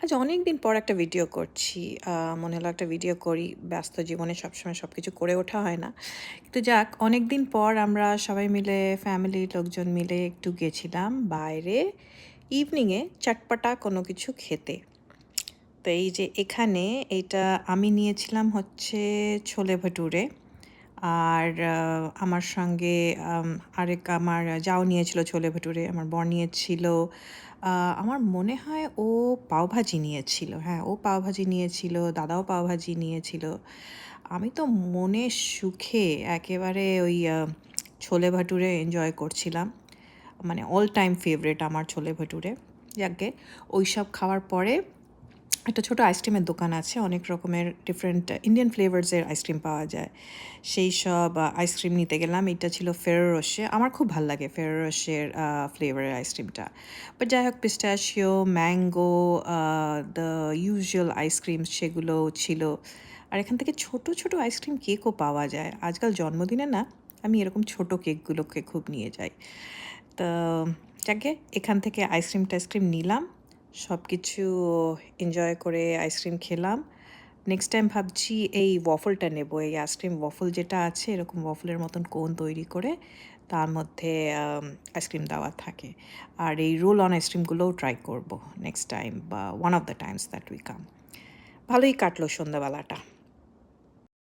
আজ অনেকদিন পর একটা ভিডিও করছি। মনে হলো একটা ভিডিও করি। ব্যস্ত জীবনে সবসময় সবকিছু করে ওঠা হয় না। কিন্তু যাক অনেকদিন পর আমরা সবাই মিলে ফ্যামিলির লোকজন মিলে একটু গেছিলাম বাইরে ইভনিংয়ে চটপটা কোনো কিছু খেতে। তো এই যে এখানে এইটা আমি নিয়েছিলাম হচ্ছে ছোলে ভাটুরে। আর আমার সঙ্গে আমার যাও নিয়েছিল ছোলে ভাটুরে, আমার বর নিয়েছিল আমার মনে হয় ও পাওভাজি নিয়েছিল। হ্যাঁ, ও পাওভাজি নিয়েছিল, দাদাও পাওভাজি নিয়েছিল। আমি তো মনের সুখে একেবারে ওই ছোলে ভাটুরে এনজয় করছিলাম। মানে অল টাইম ফেভারিট আমার ছোলে ভাটুরে। যাকগে ওইসব খাওয়ার পরে একটা ছোট আইসক্রিমের দোকান আছে। অনেক রকমের ডিফারেন্ট ইন্ডিয়ান ফ্লেভারসের আইসক্রিম পাওয়া যায়। সেই সব আইসক্রিম নিতে গেলাম। এটা ছিল Ferrero Rocher। আমার খুব ভাল লাগে Ferrero Rocher ফ্লেভারের আইসক্রিমটা। বাট যাই হোক পিস্তাচিও, ম্যাঙ্গো, দ্য ইউজুয়াল আইসক্রিম সেগুলো ছিল। আর এখান থেকে ছোট, ছোট আইসক্রিম কেকও পাওয়া যায়। আজকাল জন্মদিনে না আমি এরকম ছোট কেকগুলোকে খুব নিয়ে যাই। তো যাকগে এখান থেকে আইসক্রিম-টাইসক্রিম নিলাম। সবকিছু এনজয় করে আইসক্রিম খেলাম। নেক্সট টাইম ভাবছি এই ওয়াফলটা নেব। এই আইসক্রিম ওয়াফল যেটা আছে এরকম ওয়াফলের মতন কোন তৈরি করে তার মধ্যে আইসক্রিম দেওয়া থাকে। আর এই রোল অন আইসক্রিমগুলোও ট্রাই করব নেক্সট টাইম বা one of the times that we come. ভালোই কাটলো সন্ধ্যাবেলাটা।